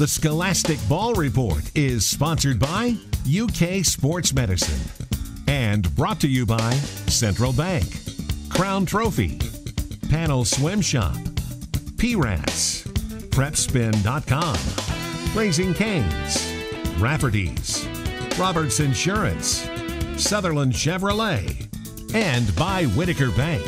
The Scholastic Ball Report is sponsored by UK Sports Medicine and brought to you by Central Bank, Crown Trophy, Pannell Swim Shop, PRATS, PrepSpin.com, Raising Cane's, Rafferty's, Roberts Insurance, Sutherland Chevrolet, and by Whitaker Bank.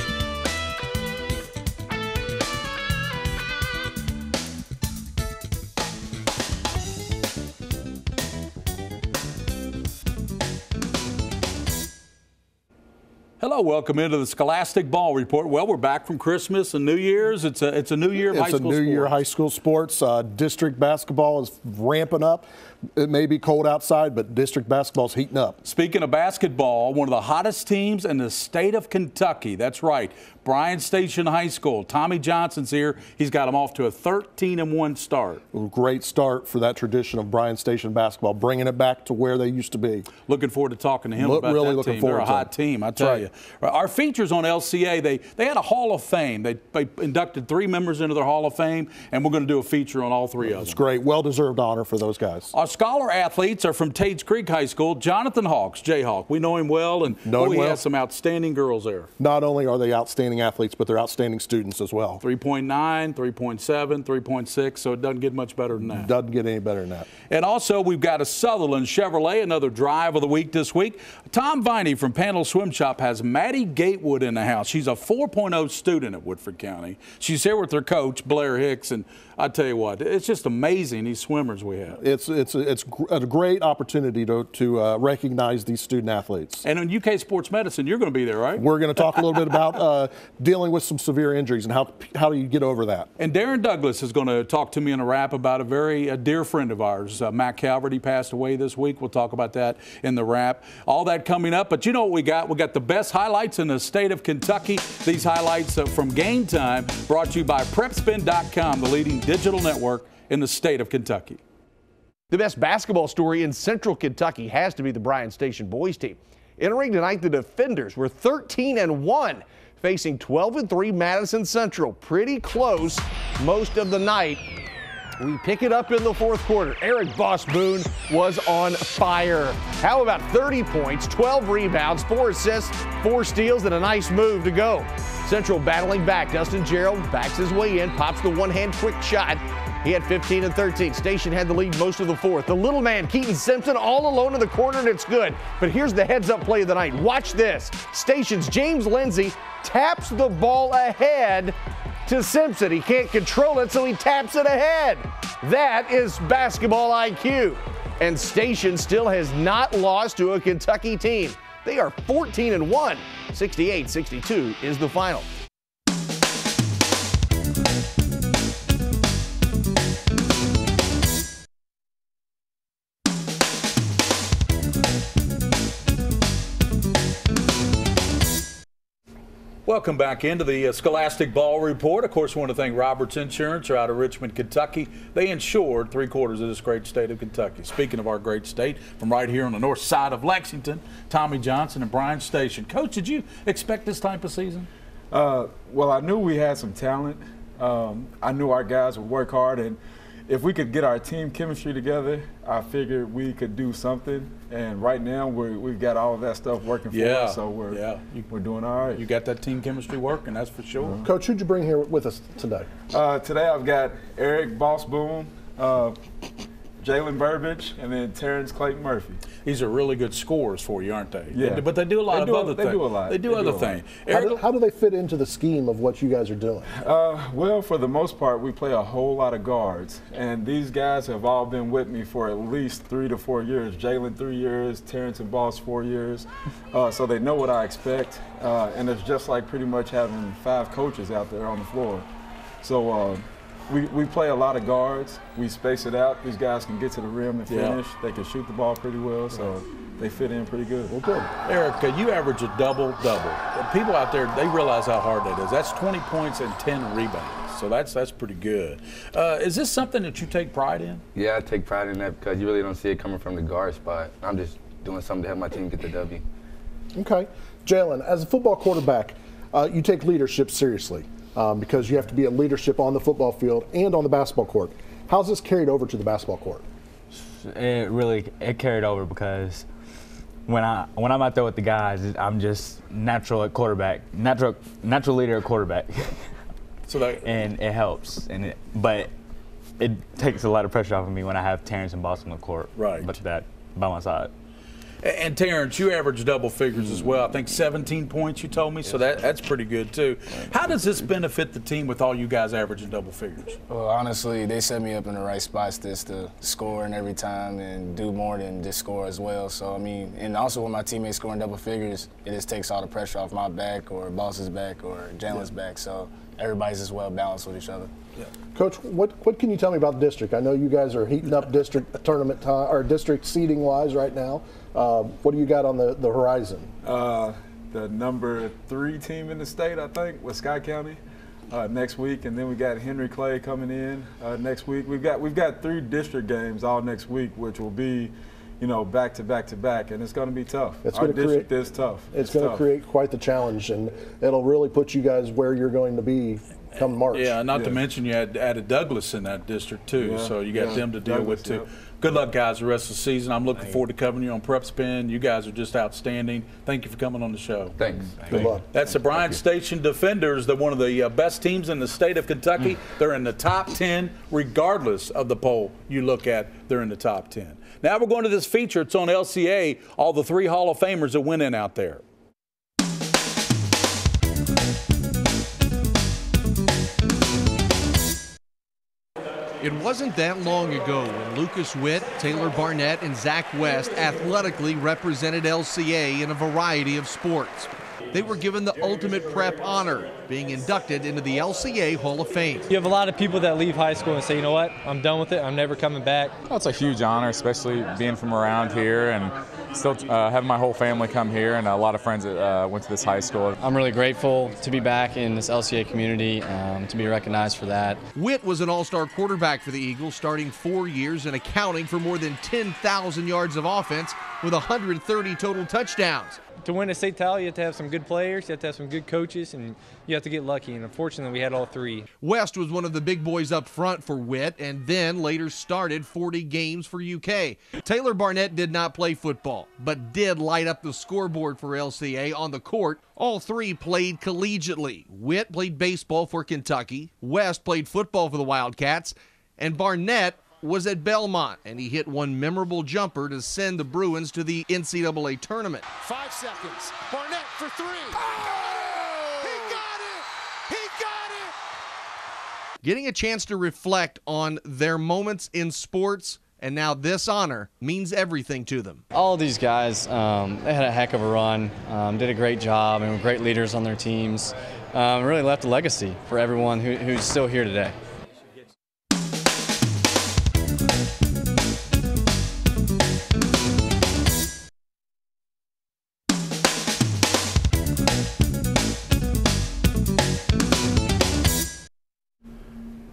Hello, welcome into the Scholastic Ball Report. Well, we're back from Christmas and New Year's. It's a new year of high school sports. It's a new year of high school sports. District basketball is ramping up. It may be cold outside, but district basketball is heating up. Speaking of basketball, one of the hottest teams in the state of Kentucky. That's right, Bryan Station High School. Tommy Johnson's here. He's got them off to a 13-1 start. Great start for that tradition of Bryan Station basketball, bringing it back to where they used to be. Looking forward to talking to him about really that looking team. Forward They're a hot team, I tell you. Our features on LCA, they had a Hall of Fame. They inducted 3 members into their Hall of Fame, and we're going to do a feature on all 3 of them. It's great. Well-deserved honor for those guys. Our scholar athletes are from Tates Creek High School. Jonathan Hawks, Jayhawk. We know him well, and he has some outstanding girls there. Not only are they outstanding athletes, but they're outstanding students as well. 3.9, 3.7, 3.6, so it doesn't get much better than that. Doesn't get any better than that. And also, we've got a Sutherland Chevrolet, another drive of the week this week. Tom Viney from Pannell Swim Shop has Maddie Gatewood in the house. She's a 4.0 student at Woodford County. She's here with her coach, Blair Hicks, and I tell you what, it's just amazing, these swimmers we have. It's a great opportunity to recognize these student athletes. And in UK Sports Medicine, you're going to be there, right? We're going to talk a little bit about dealing with some severe injuries and how do you get over that. And Darren Douglas is going to talk to me in a wrap about a very dear friend of ours, Mack Calvert. He passed away this week. We'll talk about that in the wrap. All that coming up. But you know what we got? We got the best highlights in the state of Kentucky. These highlights from Game Time brought to you by PrepSpin.com, the leading digital network in the state of Kentucky. The best basketball story in Central Kentucky has to be the Bryan Station boys team. Entering tonight, the Defenders were 13-1, facing 12-3 Madison Central. Pretty close most of the night. We pick it up in the fourth quarter. Eric Boss Boone was on fire. How about 30 points, 12 rebounds, 4 assists, 4 steals, and a nice move to go. Central battling back. Dustin Gerald backs his way in, pops the one-hand quick shot. He had 15 and 13. Station had the lead most of the fourth. The little man, Keaton Simpson, all alone in the corner, and it's good. But here's the heads-up play of the night. Watch this. Station's James Lindsay taps the ball ahead to Simpson. He can't control it, so he taps it ahead. That is basketball IQ. And Station still has not lost to a Kentucky team. They are 14-1. 68-62 is the final. Welcome back into the Scholastic Ball Report. Of course, I want to thank Roberts Insurance. Are out of Richmond, Kentucky. They insured 3/4 of this great state of Kentucky. Speaking of our great state, from right here on the north side of Lexington, Tommy Johnson and Bryan Station. Coach, did you expect this type of season? Well, I knew we had some talent. I knew our guys would work hard, and if we could get our team chemistry together, I figured we could do something. And right now, we've got all of that stuff working for us, so we're doing all right. You got that team chemistry working, that's for sure. Coach, who'd you bring here with us today? Today I've got Eric Boss Boone, Jalen Burbidge, and then Terrence Clayton Murphy. These are really good scorers for you, aren't they? Yeah. But they do a lot of other things. They do a lot. They do other things. How do they fit into the scheme of what you guys are doing? Well, for the most part, we play a whole lot of guards. And these guys have all been with me for at least 3 to 4 years. Jalen, 3 years. Terrence and Boss, 4 years. So they know what I expect. And it's just like pretty much having 5 coaches out there on the floor. So we play a lot of guards. We space it out. These guys can get to the rim and finish. They can shoot the ball pretty well, so they fit in pretty good. Well, good. Eric, you average a double-double. People out there, they realize how hard that is. That's 20 points and 10 rebounds, so that's pretty good. Is this something that you take pride in? Yeah, I take pride in that because you really don't see it coming from the guard spot. I'm just doing something to help my team get the W. Okay. Jalen, as a football quarterback, you take leadership seriously. Because you have to be a leadership on the football field and on the basketball court. How's this carried over to the basketball court? It carried over because when I'm out there with the guys, I'm just natural at quarterback, natural leader at quarterback. And it helps. But it takes a lot of pressure off of me when I have Terrence and Boston on the court. Right. But that by my side. And Terrence, you average double figures as well. I think 17 points you told me, so that's pretty good too. How does this benefit the team with all you guys averaging double figures? Well, honestly, they set me up in the right spots just to score and every time and do more than just score as well. So, I mean, and also when my teammates scoring double figures, it just takes all the pressure off my back or Boss's back or Jalen's back. So everybody's just well balanced with each other. Yeah. Coach, what can you tell me about the district? I know you guys are heating up district tournament time or district seeding wise right now. What do you got on the horizon? The number 3 team in the state, I think, was Scott County next week, and then we got Henry Clay coming in next week. We've got 3 district games all next week, which will be, you know, back to back to back, and it's going to be tough. Our district is tough. It's going to create quite the challenge, and it'll really put you guys where you're going to be come March. Yeah, not to mention you added Douglas in that district too, so you got them to deal with too. Good luck, guys, the rest of the season. I'm looking forward to covering you on Prep Spin. You guys are just outstanding. Thank you for coming on the show. Thanks. Good luck. That's the Bryan Station Defenders. They're one of the best teams in the state of Kentucky. They're in the top 10, regardless of the poll you look at. They're in the top 10. Now we're going to this feature. It's on LCA, all the 3 Hall of Famers that went in out there. It wasn't that long ago when Lucas Witt, Taylor Barnett, and Zach West athletically represented LCA in a variety of sports. They were given the ultimate prep honor, being inducted into the LCA Hall of Fame. You have a lot of people that leave high school and say, you know what, I'm done with it, I'm never coming back. Well, it's a huge honor, especially being from around here and still having my whole family come here and a lot of friends that went to this high school. I'm really grateful to be back in this LCA community, to be recognized for that. Witt was an all-star quarterback for the Eagles, starting 4 years and accounting for more than 10,000 yards of offense with 130 total touchdowns. To win a state title, you have to have some good players, you have to have some good coaches, and you have to get lucky, and unfortunately we had all 3. West was one of the big boys up front for Witt and then later started 40 games for UK. Taylor Barnett did not play football, but did light up the scoreboard for LCA on the court. All 3 played collegiately. Witt played baseball for Kentucky, West played football for the Wildcats, and Barnett was at Belmont, and he hit one memorable jumper to send the Bruins to the NCAA tournament. 5 seconds. Barnett for 3. Oh! He got it! He got it! Getting a chance to reflect on their moments in sports and now this honor means everything to them. All of these guys, they had a heck of a run, did a great job, and were great leaders on their teams. Really left a legacy for everyone who's still here today.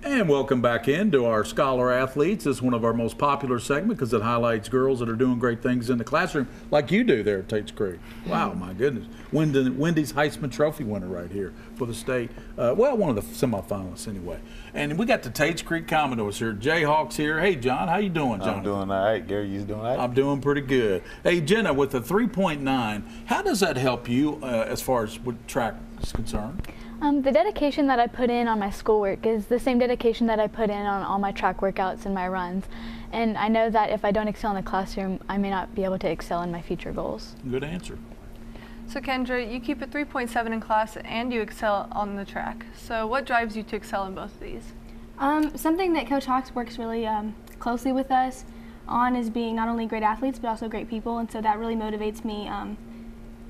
And welcome back into our Scholar Athletes. This is one of our most popular segments because it highlights girls that are doing great things in the classroom, like you do there at Tates Creek. Wow, my goodness. Wendy's Heisman Trophy winner right here for the state. Well, one of the semifinalists anyway. And we got the Tates Creek Commodores here. Jayhawks here. Hey, John, how you doing, John? I'm doing all right. Gary, you doing all right? I'm doing pretty good. Hey, Jenna, with the 3.9, how does that help you as far as what track is concerned? The dedication that I put in on my schoolwork is the same dedication that I put in on all my track workouts and my runs. And I know that if I don't excel in the classroom, I may not be able to excel in my future goals. Good answer. So Kendra, you keep a 3.7 in class and you excel on the track. So what drives you to excel in both of these? Something that Coach Hawks works really closely with us on is being not only great athletes but also great people, and so that really motivates me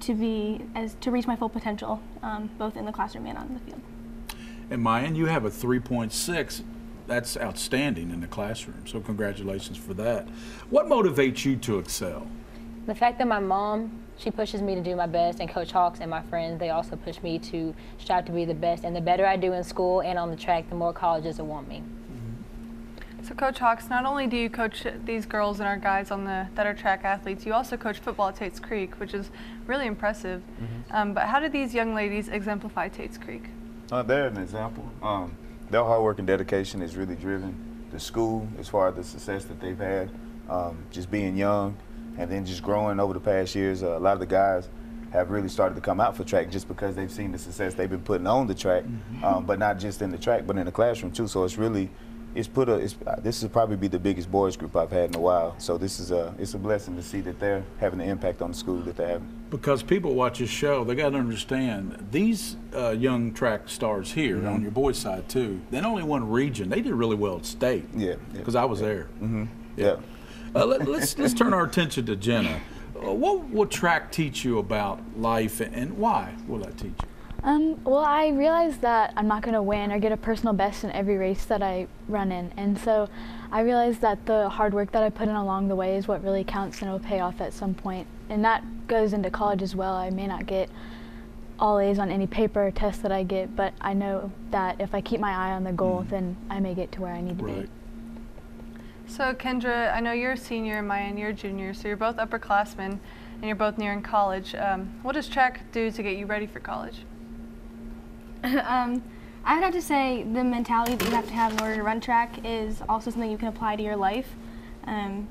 to reach my full potential, both in the classroom and on the field. And Mayan, you have a 3.6. That's outstanding in the classroom, so congratulations for that. What motivates you to excel? The fact that my mom, she pushes me to do my best, and Coach Hawks and my friends, they also push me to strive to be the best. And the better I do in school and on the track, the more colleges will want me. So Coach Hawks, not only do you coach these girls and our guys that are track athletes, you also coach football at Tates Creek, which is really impressive. But how do these young ladies exemplify Tates Creek? They're an example. Their hard work and dedication is really driven the school as far as the success that they've had, just being young and then just growing over the past years. A lot of the guys have really started to come out for track just because they've seen the success they've been putting on the track, but not just in the track, but in the classroom too. So it's really, this will probably be the biggest boys group I've had in a while. So it's a blessing to see that they're having the impact on the school that they're having. Because people watch this show, they got to understand these young track stars here on your boys' side too. They only won region. They did really well at state. Yeah. Because I was there. Yeah. Let's turn our attention to Jenna. What will track teach you about life, and why will that teach you? Well, I realized that I'm not going to win or get a personal best in every race that I run in, and so I realized that the hard work that I put in along the way is what really counts and will pay off at some point. And that goes into college as well. I may not get all A's on any paper or test that I get, but I know that if I keep my eye on the goal, then I may get to where I need to be. So Kendra, I know you're a senior and Maya, and you're a junior, so you're both upperclassmen and you're both nearing college. What does track do to get you ready for college? I would have to say the mentality that you have to have in order to run track is also something you can apply to your life.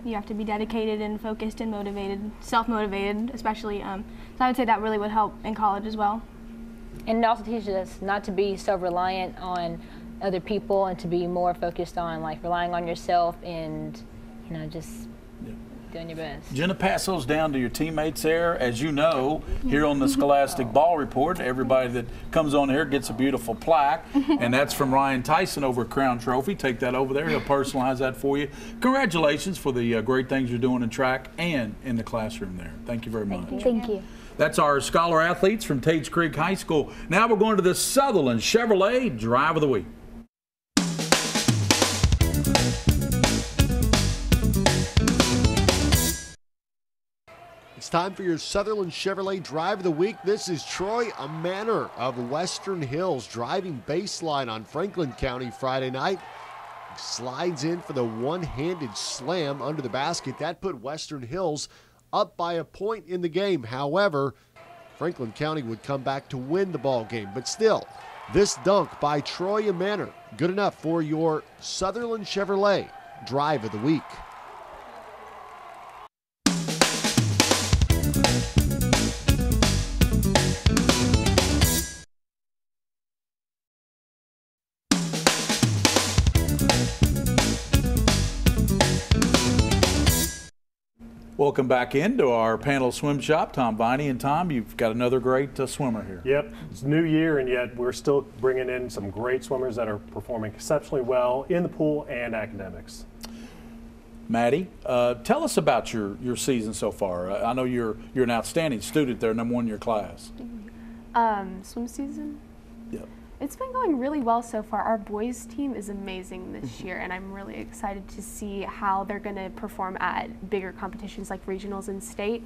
You have to be dedicated and focused and motivated, self-motivated especially. So I would say that really would help in college as well. And it also teaches us not to be so reliant on other people and to be more focused on like relying on yourself and just doing your best. Jenna, pass those down to your teammates there. As you know, here on the Scholastic Ball Report, everybody that comes on here gets a beautiful plaque, and that's from Ryan Tyson over at Crown Trophy. Take that over there. He'll personalize that for you. Congratulations for the great things you're doing in track and in the classroom there. Thank you very much. Thank you. That's our scholar athletes from Tates Creek High School. Now we're going to the Sutherland Chevrolet Drive of the Week. It's time for your Sutherland Chevrolet Drive of the Week. This is Troy Manor of Western Hills driving baseline on Franklin County Friday night. Slides in for the one-handed slam under the basket. That put Western Hills up by a point in the game. However, Franklin County would come back to win the ball game. But still, this dunk by Troy Manor, good enough for your Sutherland Chevrolet Drive of the Week. Welcome back into our Pannell Swim Shop. Tom Viney, and Tom, you've got another great swimmer here. Yep, it's a new year, and yet we're still bringing in some great swimmers that are performing exceptionally well in the pool and academics. Maddie, tell us about your season so far. I know you're an outstanding student there, #1 in your class. Swim season? Yep. It's been going really well so far. Our boys team is amazing this year, and I'm really excited to see how they're going to perform at bigger competitions like regionals and state.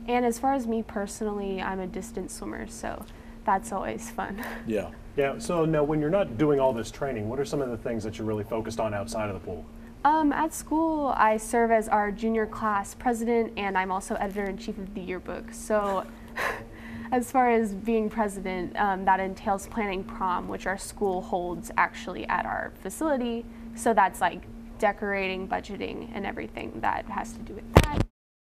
And as far as me personally, I'm a distance swimmer, so that's always fun. Yeah. Yeah, so now when you're not doing all this training, what are some of the things that you're really focused on outside of the pool? At school, I serve as our junior class president, and I'm also editor-in-chief of the yearbook. So as far as being president, that entails planning prom, which our school holds actually at our facility. So that's like decorating, budgeting, and everything that has to do with that.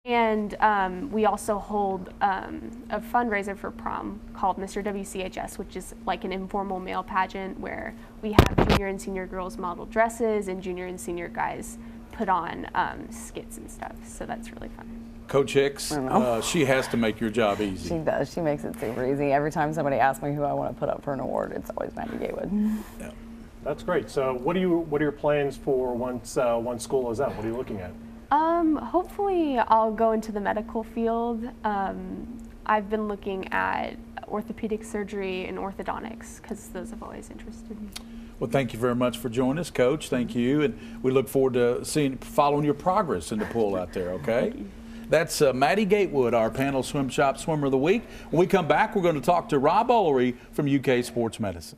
And we also hold a fundraiser for prom called Mr. WCHS, which is like an informal male pageant where we have junior and senior girls model dresses and junior and senior guys put on skits and stuff. So that's really fun. Coach Hicks, she has to make your job easy. She does. She makes it super easy. Every time somebody asks me who I want to put up for an award, it's always Maddie Gatewood. Yeah. That's great. So what are your plans for once school is out? What are you looking at? Hopefully I'll go into the medical field. I've been looking at orthopedic surgery and orthodontics because those have always interested me. Well, thank you very much for joining us, Coach. Thank you, and we look forward to following your progress in the pool out there. Okay. That's Maddie Gatewood, our Pannell Swim Shop Swimmer of the Week. When we come back, we're going to talk to Rob Ullery from UK Sports Medicine.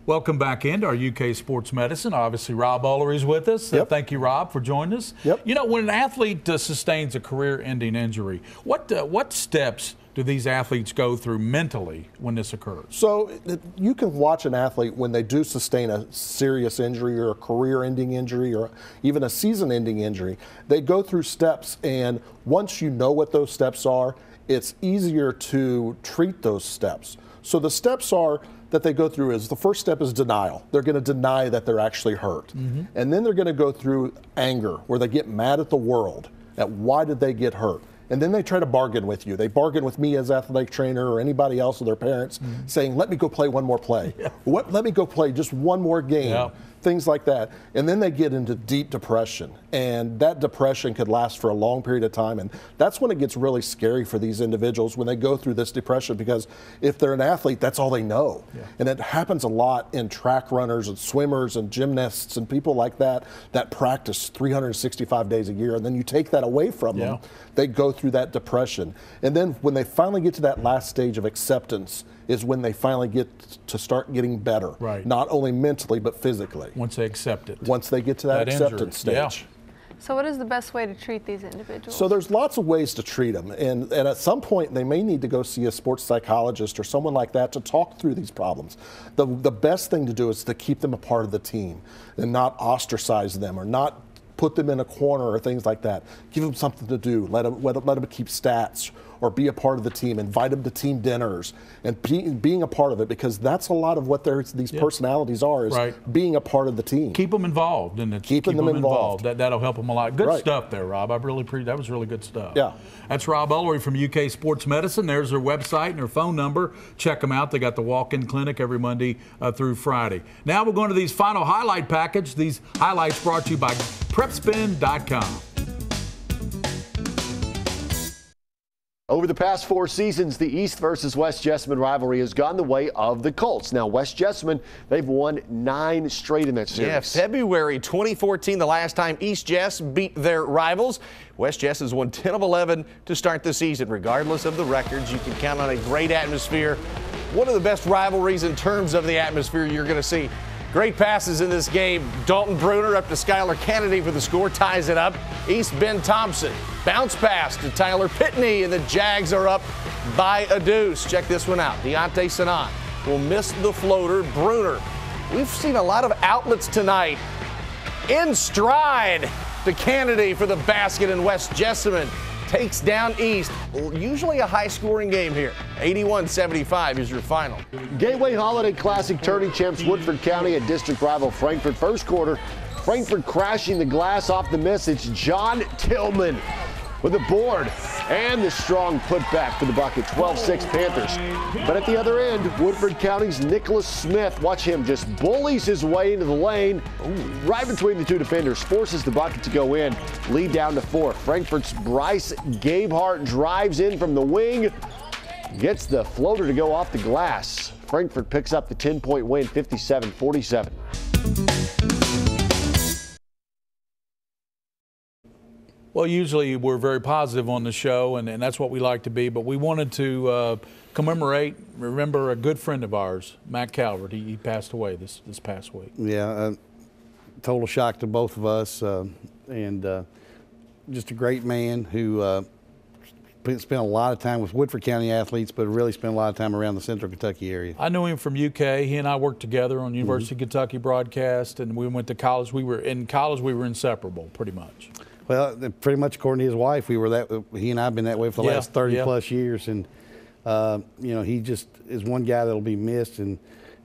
Welcome back into our UK Sports Medicine. Obviously, Rob Ullery's with us. Yep. Thank you, Rob, for joining us. Yep. You know, when an athlete sustains a career-ending injury, what steps do these athletes go through mentally when this occurs? So you can watch an athlete when they do sustain a serious injury or a career-ending injury or even a season-ending injury. They go through steps, and once you know what those steps are, it's easier to treat those steps. So the steps are that they go through is the first step is denial. They're going to deny that they're actually hurt. And then they're going to go through anger, where they get mad at the world at why did they get hurt. And then they try to bargain with you. They bargain with me as athletic trainer or anybody else or their parents saying, let me go play one more play. Let me go play just one more game. Things like that. And then they get into deep depression. And that depression could last for a long period of time. And that's when it gets really scary for these individuals when they go through this depression, because if they're an athlete, that's all they know. And it happens a lot in track runners and swimmers and gymnasts and people like that that practice 365 days a year. And then you take that away from them, they go through that depression. And then when they finally get to that last stage of acceptance is when they finally get to start getting better. Not only mentally, but physically. Once they accept it. Once they get to that acceptance stage. So what is the best way to treat these individuals? So there's lots of ways to treat them. And at some point, they may need to go see a sports psychologist or someone like that to talk through these problems. The best thing to do is to keep them a part of the team and not ostracize them or not put them in a corner or things like that. Give them something to do. Let them keep stats or be a part of the team. Invite them to team dinners and being a part of it, because that's a lot of what these personalities are, is being a part of the team. Keep them involved. And keeping them involved. That'll help them a lot. Good stuff there, Rob. I really appreciate that. Was really good stuff. Yeah. That's Rob Ullery from UK Sports Medicine. There's their website and their phone number. Check them out. They got the walk-in clinic every Monday through Friday. Now we're going to these final highlight package. These highlights brought to you by PrepSpin.com. Over the past 4 seasons, the East versus West Jessamine rivalry has gone the way of the Colts. Now, West Jessamine, they've won 9 straight in that series. Yeah, February 2014, the last time East Jess beat their rivals. West Jess has won 10 of 11 to start the season. Regardless of the records, you can count on a great atmosphere. One of the best rivalries in terms of the atmosphere you're going to see. Great passes in this game. Dalton Bruner up to Skylar Kennedy for the score, ties it up. East Ben Thompson, bounce pass to Tyler Pitney, and the Jags are up by a deuce. Check this one out. Deontay Sanat will miss the floater. Bruner, we've seen a lot of outlets tonight. In stride to Kennedy for the basket, and West Jessamine takes down East. Usually a high-scoring game here. 81-75 is your final. Gateway Holiday Classic tourney champs Woodford County and district rival Frankfort. First quarter, Frankfort crashing the glass off the miss. It's John Tillman with the board and the strong putback for the bucket. 12-6 Panthers. But at the other end, Woodford County's Nicholas Smith, watch him, just bullies his way into the lane. Right between the two defenders, forces the bucket to go in. Lead down to 4. Frankfort's Bryce Gabehart drives in from the wing, gets the floater to go off the glass. Frankfort picks up the 10-point win, 57-47. Well, usually we're very positive on the show, and that's what we like to be, but we wanted to remember a good friend of ours, Mack Calvert. He passed away this past week. Yeah, total shock to both of us, and just a great man who spent a lot of time with Woodford County athletes, but really spent a lot of time around the Central Kentucky area. I knew him from UK. He and I worked together on University of Kentucky broadcast, and we went to college. We were inseparable, pretty much. Well, pretty much according to his wife, he and I have been that way for the last 30 plus years, and he just is one guy that'll be missed, and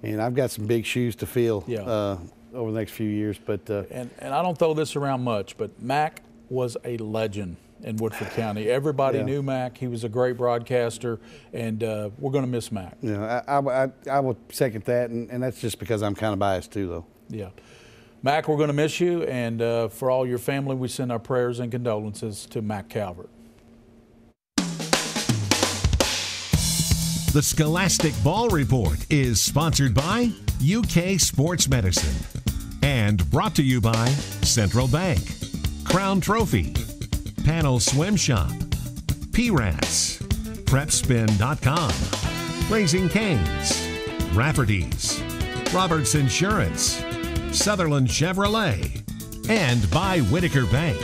I've got some big shoes to fill over the next few years. But and I don't throw this around much, but Mack was a legend in Woodford County. Everybody knew Mack. He was a great broadcaster, and we're going to miss Mack. Yeah, I would second that, and that's just because I'm kind of biased too, though. Yeah. Mack, we're going to miss you, and for all your family, we send our prayers and condolences to Mack Calvert. The Scholastic Ball Report is sponsored by UK Sports Medicine and brought to you by Central Bank, Crown Trophy, Pannell Swim Shop, P-Rats, PrepSpin.com, Raising Cane's, Rafferty's, Roberts Insurance, Sutherland Chevrolet, and by Whitaker Bank.